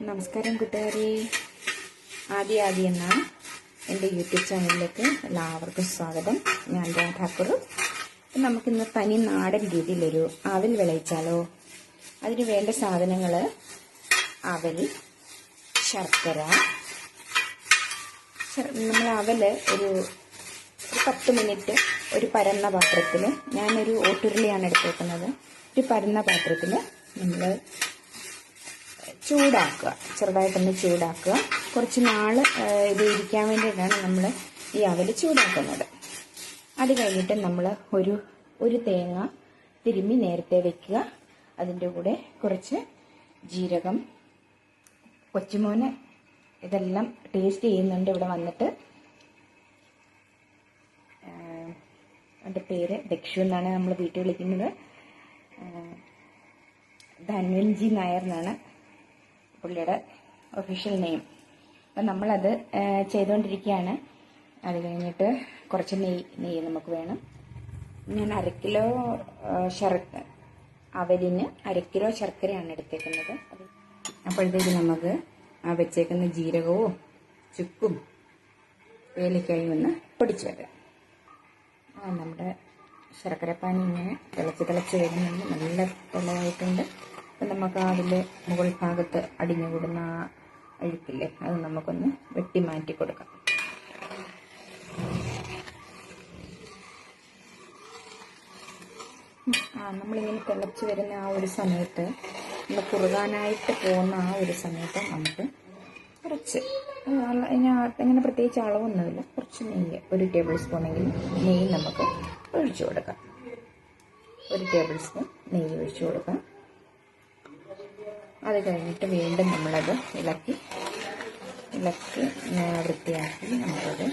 നമസ്കാരം കൂട്ടുകാരെ, ആദി എന്ന എൻ്റെ യൂട്യൂബ് ചാനലിലേക്ക് എല്ലാവർക്കും സ്വാഗതം. ഞാൻ രാധാക്കുറു. നമുക്കിന്ന് തനി നാടൻ രീതിയിലൊരു അവൽ വിളയിച്ചാലോ? അതിന് വേണ്ട സാധനങ്ങൾ: അവൽ, ശർക്കര. നമ്മൾ അവൽ ഒരു 10 മിനിറ്റ് ഒരു പരന്ന പാത്രത്തിൽ, ഞാനൊരു ഓട്ടുരുളിയാണ് എടുത്തേക്കുന്നത്, ഒരു പരന്ന പാത്രത്തിൽ നമ്മൾ ചൂടാക്കുക, ചെറുതായിട്ടൊന്ന് ചൂടാക്കുക. കുറച്ച് നാൾ ഇത് ഇരിക്കാൻ വേണ്ടിയിട്ടാണ് നമ്മൾ ഈ അവൽ ചൂടാക്കുന്നത്. അത് കഴിഞ്ഞിട്ട് നമ്മൾ ഒരു തേങ്ങ തിരുമ്മി നേരത്തെ വെക്കുക. അതിൻ്റെ കൂടെ കുറച്ച് ജീരകം. കൊച്ചുമോന് ഇതെല്ലാം ടേസ്റ്റ് ചെയ്യുന്നുണ്ട് ഇവിടെ വന്നിട്ട്. എൻ്റെ പേര് ദക്ഷു എന്നാണ് നമ്മൾ വീട്ടിൽ വിളിക്കുന്നത്. ധന്വൻജി നായർ എന്നാണ് പുള്ളിയുടെ ഒഫീഷ്യൽ നെയിം. അപ്പം നമ്മളത് ചെയ്തുകൊണ്ടിരിക്കുകയാണ്. അത് കഴിഞ്ഞിട്ട് കുറച്ച് നെയ്യ് നമുക്ക് വേണം. ഞാൻ 1/2 കിലോ അവലിന് 1/2 കിലോ ശർക്കരയാണ് എടുത്തേക്കുന്നത്. അപ്പോഴത്തേക്ക് നമുക്ക് ആ വെച്ചേക്കുന്ന ജീരകവും ചുക്കും ഏലക്കായും ഒന്ന് പൊടിച്ചു വരാം. നമ്മുടെ ശർക്കരപ്പാനി ഇങ്ങനെ തിളച്ച് വരുന്നുണ്ട്, നല്ല തിളയായിട്ടുണ്ട്. അപ്പം നമുക്ക് അതിൻ്റെ മുകൾ ഭാഗത്ത് അടിഞ്ഞുകൂടുന്ന ആ അഴുക്കില്ലേ, അത് നമുക്കൊന്ന് വെട്ടി മാറ്റി കൊടുക്കാം. നമ്മളിങ്ങനെ തിളച്ച് വരുന്ന ആ ഒരു സമയത്ത്, നമ്മൾ കുറുകാനായിട്ട് പോകുന്ന ആ ഒരു സമയത്ത് നമുക്ക് കുറച്ച് അങ്ങനെ പ്രത്യേകിച്ച് അളവൊന്നുമില്ല, കുറച്ച് നെയ്യ്, 1 ടേബിൾ സ്പൂണെങ്കിലും നെയ്യ് നമുക്ക് ഒഴിച്ചു കൊടുക്കാം. 1 ടേബിൾ സ്പൂൺ നെയ്യ് ഒഴിച്ചു കൊടുക്കാം. അത് കഴിഞ്ഞിട്ട് വീണ്ടും നമ്മളത് ഇളക്കി വൃത്തിയാക്കി നമുക്കത്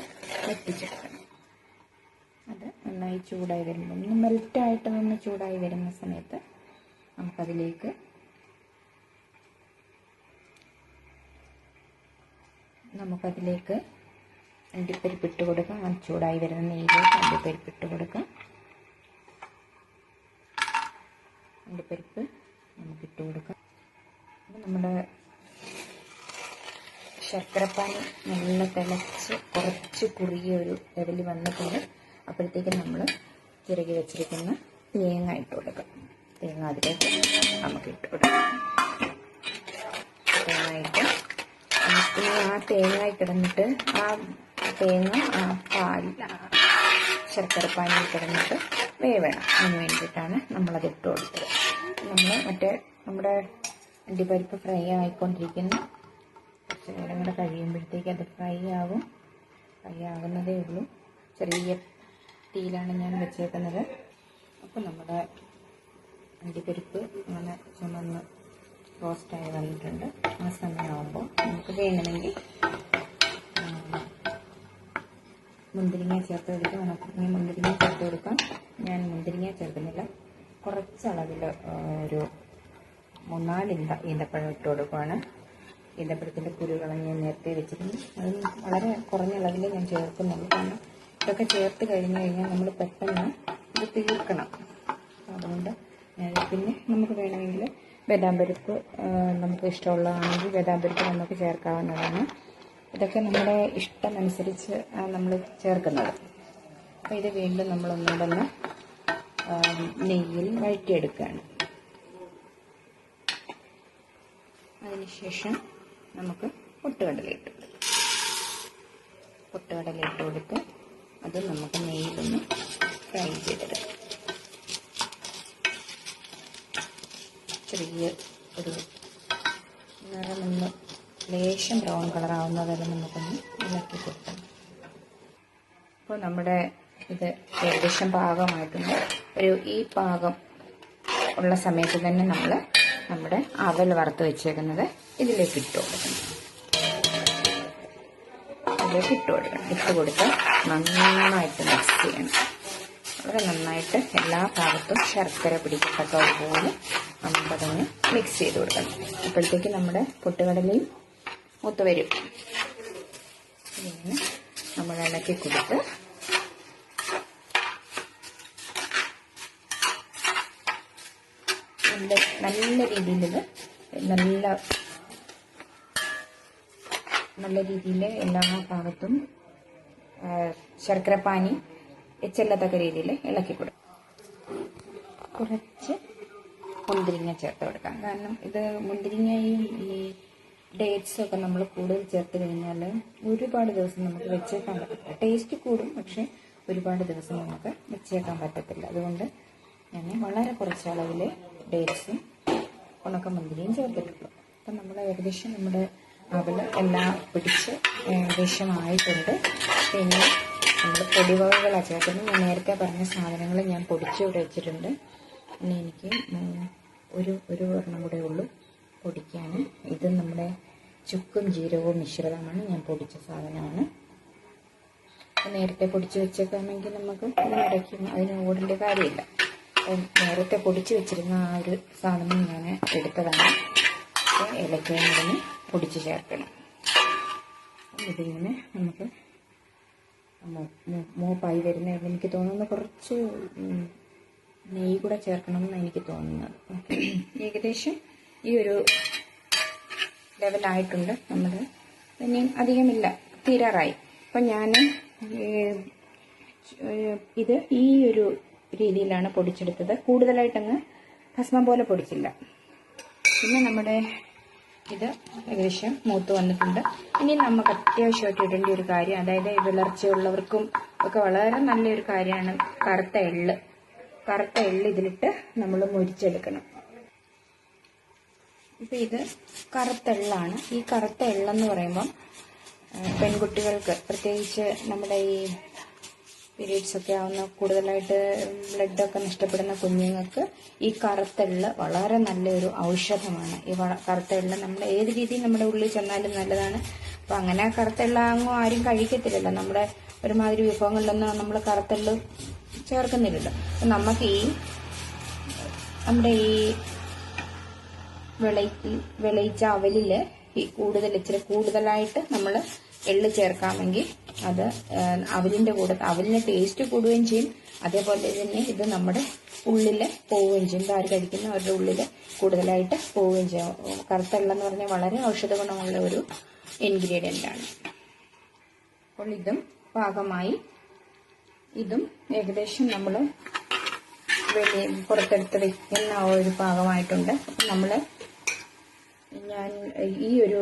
വെട്ടിച്ചെടുക്കണം. അത് നന്നായി ചൂടായി വരുമ്പോൾ, ഒന്ന് മെൽറ്റായിട്ട് ചൂടായി വരുന്ന സമയത്ത് നമുക്കതിലേക്ക് അണ്ടിപ്പരിപ്പ് ഇട്ട് കൊടുക്കാം. ആ ചൂടായി വരുന്ന നെയ്യിലേക്ക് അണ്ടിപ്പരിപ്പ് ഇട്ട് കൊടുക്കാം. അണ്ടിപ്പരിപ്പ് നമുക്കിട്ട് കൊടുക്കാം. നമ്മുടെ ശർക്കരപ്പാനി നല്ല തിളച്ച് കുറച്ച് കുറുകിയ ഒരു ലെവൽ വന്നിട്ടുണ്ട്. അപ്പോഴത്തേക്ക് നമ്മൾ ചിരകി വെച്ചിരിക്കുന്ന തേങ്ങ ഇട്ട് കൊടുക്കാം. തേങ്ങ അതിലേക്ക് നമുക്ക് ഇട്ട് കൊടുക്കാം. തേങ്ങ കിടന്നിട്ട് ആ ശർക്കരപ്പാനിയിൽ കിടന്നിട്ട് വേവണം. അതിന് വേണ്ടിയിട്ടാണ് നമ്മളത് ഇട്ട് കൊടുത്തത്. നമ്മുടെ അണ്ടിപ്പരിപ്പ് ഫ്രൈ ആയിക്കൊണ്ടിരിക്കുന്നു. കുറച്ച് നേരം കൂടെ കഴിയുമ്പോഴത്തേക്ക് അത് ഫ്രൈ ആകുന്നതേ ഉള്ളൂ. ചെറിയ തീയിലാണ് ഞാൻ വെച്ചേക്കുന്നത്. അപ്പോൾ നമ്മുടെ അണ്ടിപ്പരിപ്പ് അങ്ങനെ ചുമന്ന് റോസ്റ്റായി വന്നിട്ടുണ്ട്. ആ സമയമാകുമ്പോൾ നമുക്ക് വേണമെങ്കിൽ മുന്തിരിങ്ങ ചേർത്ത് കൊടുക്കാം. മുന്തിരിങ്ങ ചേർത്ത് കൊടുക്കാം. ഞാൻ മുന്തിരിങ്ങ ചേർക്കുന്നില്ല. കുറച്ചളവിൽ ഒരു 3-4 ഈന്തപ്പഴം ഇട്ട് കൊടുക്കുകയാണ്. ഈന്തപ്പഴത്തിൻ്റെ കുരുകളഞ്ഞ് ഞാൻ നേരത്തെ വെച്ചിരുന്നു. അത് വളരെ കുറഞ്ഞ അളവിൽ ഞാൻ ചേർക്കുന്നുള്ളൂ. കാരണം ഇതൊക്കെ ചേർത്ത് കഴിഞ്ഞാൽ നമ്മൾ പെട്ടെന്ന് ഇത് തീർക്കണം. അതുകൊണ്ട് പിന്നെ നമുക്ക് വേണമെങ്കിൽ ബദാം പരിപ്പ്, നമുക്ക് ഇഷ്ടമുള്ളതാണെങ്കിൽ ബദാം പരിപ്പ് നമുക്ക് ചേർക്കാവുന്നതാണ്. ഇതൊക്കെ നമ്മുടെ ഇഷ്ടമനുസരിച്ച് നമ്മൾ ചേർക്കുന്നത്. അപ്പോൾ ഇത് വീണ്ടും നമ്മളൊന്നുകൂടെ നെയ്യിൽ വഴറ്റിയെടുക്കുകയാണ്. അതിനുശേഷം നമുക്ക് പൊട്ടുകടല ഇട്ട് കൊടുത്ത് അത് നമുക്ക് നെയ്യിലൊന്ന് ഫ്രൈ ചെയ്തെടുക്കാം. ചെറിയ ഒരു നിറമൊന്ന് ലേശം ബ്രൗൺ കളറാവുന്നത് വരെ നമുക്കൊന്ന് ഇളക്കി കൊടുക്കണം. അപ്പോൾ നമ്മുടെ ഇത് ഏകദേശം പാകമായിട്ടുണ്ട്. ഈ പാകം ഉള്ള സമയത്ത് തന്നെ നമ്മൾ നമ്മുടെ അവൽ വറുത്ത് വെച്ചേക്കുന്നത് ഇതിലേക്ക് ഇട്ട് കൊടുക്കണം. ഇട്ട് കൊടുത്ത് നന്നായിട്ട് മിക്സ് ചെയ്യണം. വളരെ നന്നായിട്ട് എല്ലാ ഭാഗത്തും ശർക്കര പിടിക്കത്തക്കതുപോലെ നമുക്കതൊന്ന് മിക്സ് ചെയ്ത് കൊടുക്കണം. അപ്പോഴത്തേക്ക് നമ്മുടെ പൊട്ടുകടലയും മൂത്ത് വരും. ഇങ്ങനെ നമ്മൾ ഇളക്കി കൊടുത്ത് നല്ല രീതിയിൽ നല്ല നല്ല രീതിയിൽ എല്ലാ ഭാഗത്തും ശർക്കരപ്പാനി ചെല്ലത്തക്ക രീതിയിൽ ഇളക്കി കൊടുക്കും. കുറച്ച് മുന്തിരിങ്ങ ചേർത്ത് കൊടുക്കാം. കാരണം ഇത് മുന്തിരിങ്ങയും ഈ ഡേറ്റ്സും ഒക്കെ നമ്മൾ കൂടുതൽ ചേർത്ത് കഴിഞ്ഞാൽ ഒരുപാട് ദിവസം നമുക്ക് വെച്ചേക്കാൻ പറ്റത്തില്ല. ടേസ്റ്റ് കൂടും, പക്ഷെ ഒരുപാട് ദിവസം നമുക്ക് വെച്ചേക്കാൻ പറ്റത്തില്ല. അതുകൊണ്ട് ഞാൻ വളരെ കുറച്ച് അളവിൽ ഡേറ്റ്സും ഉണക്കമുന്തിരിയും ചേർത്തിട്ടുള്ളൂ. അപ്പം നമ്മൾ ഏകദേശം നമ്മുടെ അവൽ എല്ലാം പിടിച്ച് ഏകദേശം ആയിട്ടുണ്ട്. പിന്നെ നമ്മൾ പൊടിവകകളാണ് ചേർക്കുന്നത്. ഞാൻ നേരത്തെ പറഞ്ഞ സാധനങ്ങൾ ഞാൻ പൊടിച്ചിവിടെ വെച്ചിട്ടുണ്ട്. ഇനി എനിക്ക് ഒരു ഒരെണ്ണം കൂടെ ഉള്ളൂ പൊടിക്കാൻ. ഇത് നമ്മുടെ ചുക്കും ജീരകവും മിശ്രിതമാണ്, ഞാൻ പൊടിച്ച സാധനമാണ്. നേരത്തെ പൊടിച്ച് വെച്ചേക്കാമെങ്കിൽ നമുക്ക് ഇതിനിടയ്ക്ക് അതിന് ഓടേണ്ട കാര്യമില്ല. അപ്പം നേരത്തെ പൊടിച്ച് വെച്ചിരുന്ന ആ ഒരു സാധനം ഞാൻ എടുത്തതാണ്. ഏലക്കയും കൂടെ പൊടിച്ച് ചേർക്കണം. ഇതിങ്ങനെ നമുക്ക് മൂപ്പായി വരുന്നതിൽ എനിക്ക് തോന്നുന്നു കുറച്ച് നെയ്യ് കൂടെ ചേർക്കണമെന്ന് എനിക്ക് തോന്നുന്നത്. ഏകദേശം ഈ ഒരു ലെവലായിട്ടുണ്ട്. നമ്മൾ ഇനിയും അധികമില്ല, തീരാറായി. അപ്പം ഞാൻ ഇത് ഈ ഒരു രീതിയിലാണ് പൊടിച്ചെടുത്തത്. കൂടുതലായിട്ടങ്ങ് ഭസ്മം പോലെ പൊടിച്ചില്ല. പിന്നെ നമ്മുടെ ഇത് ഏകദേശം മൂത്ത് വന്നിട്ടുണ്ട്. ഇനി നമുക്ക് അത്യാവശ്യമായിട്ട് ഇടേണ്ട ഒരു കാര്യം, അതായത് വിളർച്ചയുള്ളവർക്കും ഒക്കെ വളരെ നല്ലൊരു കാര്യമാണ് കറുത്ത എള്ള്. കറുത്ത എള്ള് ഇതിലിട്ട് നമ്മൾ മുരിച്ചെടുക്കണം. ഇപ്പം ഇത് കറുത്ത എള്ളാണ്. ഈ കറുത്ത എള്ളെന്ന് പറയുമ്പം പെൺകുട്ടികൾക്ക്, പ്രത്യേകിച്ച് നമ്മുടെ ഈ പീരീഡ്സ് ഒക്കെ ആവുന്ന കൂടുതലായിട്ട് ബ്ലഡൊക്കെ നഷ്ടപ്പെടുന്ന കുഞ്ഞുങ്ങൾക്ക് ഈ കറുത്ത എള്ള് വളരെ നല്ലൊരു ഔഷധമാണ്. ഈ കറുത്ത എള്ള് നമ്മൾ ഏത് രീതിയിൽ നമ്മുടെ ഉള്ളിൽ ചെന്നാലും നല്ലതാണ്. അപ്പം അങ്ങനെ കറുത്ത എള്ളാങ്ങോ ആരും കഴിക്കത്തില്ലല്ലോ. നമ്മുടെ ഒരുമാതിരി വിഭവങ്ങളിലൊന്നും നമ്മൾ കറുത്തെള്ള് ചേർക്കുന്നില്ലല്ലോ. അപ്പം നമുക്ക് നമ്മുടെ ഈ വിളയിച്ച അവലില് ഇച്ചിരി കൂടുതലായിട്ട് നമ്മൾ എള്ള് ചേർക്കാമെങ്കിൽ അത് അവലിന്റെ കൂടെ അവലിന് ടേസ്റ്റ് കൂടുകയും ചെയ്യും. അതേപോലെ തന്നെ ഇത് നമ്മുടെ ഉള്ളില് പോവുകയും ചെയ്യും. ആര് കഴിക്കുന്ന അവരുടെ ഉള്ളില് കൂടുതലായിട്ട് പോവുകയും ചെയ്യും. കറുത്ത എള്ളെന്ന് പറഞ്ഞാൽ വളരെ ഔഷധ ഗുണമുള്ള ഒരു ഇൻഗ്രീഡിയന്റ് ആണ്. അപ്പോൾ ഇതും പാകമായി. ഇതും ഏകദേശം നമ്മൾ പുറത്തെടുത്ത് വെക്കുന്ന ഒരു പാകമായിട്ടുണ്ട്. അപ്പം ഞാൻ ഈ ഒരു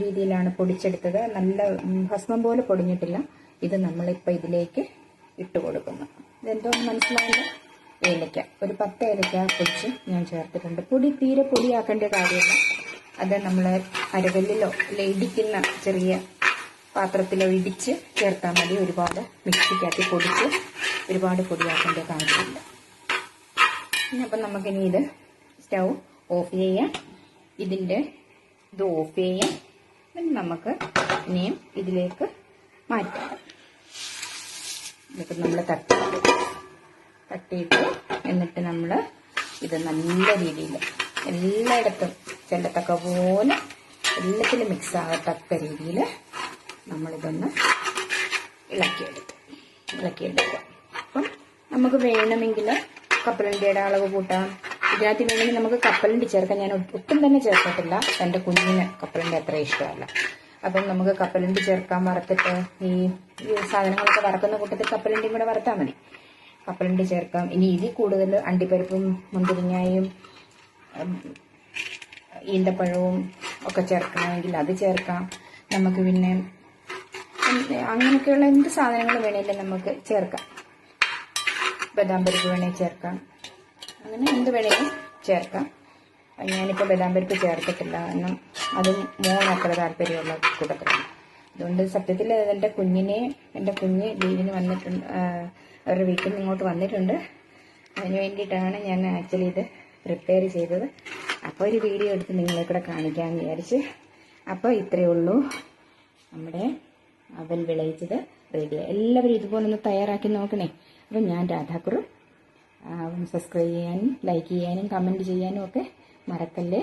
രീതിയിലാണ് പൊടിച്ചെടുത്തത്. നല്ല ഭസ്മം പോലെ പൊടിഞ്ഞിട്ടില്ല. ഇത് നമ്മളിപ്പോൾ ഇതിലേക്ക് ഇട്ട് കൊടുക്കുന്നു. ഇതെന്തോന്ന് മനസ്സിലായില്ല? ഏലക്ക, ഒരു 10 ഏലക്ക പൊടിച്ച് ഞാൻ ചേർത്തിട്ടുണ്ട്. തീരെ പൊടിയാക്കേണ്ട കാര്യമില്ല. അത് നമ്മൾ അരകല്ലിലോ ഇടിക്കുന്ന ചെറിയ പാത്രത്തിലോ ഇടിച്ച് ചേർത്താൽ മതി. ഒരുപാട് മിക്സിക്കകത്ത് പൊടിച്ച് ഒരുപാട് പൊടിയാക്കേണ്ട കാര്യമില്ല. അപ്പം നമുക്കിനി ഇത് സ്റ്റൗ ഓഫ് ചെയ്യാം. ഇത് ഓഫ് ചെയ്യാം. നമുക്ക് ഇനിയും ഇതിലേക്ക് മാറ്റാം. എന്നിട്ട് നമ്മൾ തട്ടിയിട്ട് എന്നിട്ട് നമ്മൾ ഇത് നല്ല രീതിയിൽ എല്ലായിടത്തും ചെല്ലത്തക്ക പോലെ എല്ലാത്തിലും മിക്സ് ആകത്തക്ക രീതിയിൽ നമ്മളിതൊന്ന് ഇളക്കിയെടുക്കുക. അപ്പം നമുക്ക് വേണമെങ്കിൽ കപ്പലണ്ടിയുടെ അളവ് കൂട്ടാം. ഇതിനകത്ത് വേണമെങ്കിൽ നമുക്ക് കപ്പലണ്ടി ചേർക്കാം. ഞാൻ ഒട്ടും തന്നെ ചേർത്തിട്ടില്ല. എൻ്റെ കുഞ്ഞിന് കപ്പലണ്ടി അത്ര ഇഷ്ടമല്ല. അപ്പം നമുക്ക് കപ്പലണ്ടി ചേർക്കാം. വറുത്തിട്ട് ഈ സാധനങ്ങളൊക്കെ വറക്കുന്ന കൂട്ടത്തിൽ കപ്പലണ്ടിയും കൂടെ വറുത്താൽ മതി. കപ്പലണ്ടി ചേർക്കാം. ഇനി ഇതിൽ കൂടുതൽ അണ്ടിപ്പരിപ്പും മുന്തിരിങ്ങയും ഈന്തപ്പഴവും ഒക്കെ ചേർക്കണമെങ്കിൽ അത് ചേർക്കാം. നമുക്ക് പിന്നെ അങ്ങനെയൊക്കെയുള്ള എന്ത് സാധനങ്ങൾ വേണമെങ്കിലും നമുക്ക് ചേർക്കാം. ബദാം പരിപ്പ് വേണമെങ്കിൽ ചേർക്കാം. അങ്ങനെ എന്ത് വേണമെങ്കിലും ചേർക്കാം. ഞാനിപ്പോൾ ബദാം പരിപ്പ് ചേർത്തിട്ടില്ല. കാരണം അതും മോനത്ര താല്പര്യമുള്ള കൂട്ടത്തിലാണ്. അതുകൊണ്ട് സത്യത്തിൽ എൻ്റെ കുഞ്ഞ് ലീവിന് വന്നിട്ടുണ്ട്. അവരുടെ വീട്ടിൽ നിന്ന് ഇങ്ങോട്ട് വന്നിട്ടുണ്ട്. അതിന് വേണ്ടിയിട്ടാണ് ഞാൻ ആക്ച്വലി ഇത് പ്രിപ്പയർ ചെയ്തത്. അപ്പോൾ ഒരു വീഡിയോ എടുത്ത് നിങ്ങളെ കൂടെ കാണിക്കാമെന്ന് വിചാരിച്ച്. അപ്പോൾ ഇത്രയേ ഉള്ളൂ, നമ്മുടെ അവൽ വിളയിച്ചത് റെഡിയാണ്. എല്ലാവരും ഇതുപോലെ ഒന്ന് തയ്യാറാക്കി നോക്കണേ. അപ്പം ഞാൻ രാധാകുറും. സബ്സ്ക്രൈബ് ചെയ്യാനും ലൈക്ക് ചെയ്യാനും കമൻറ്റ് ചെയ്യാനും ഒക്കെ മറക്കല്ലേ.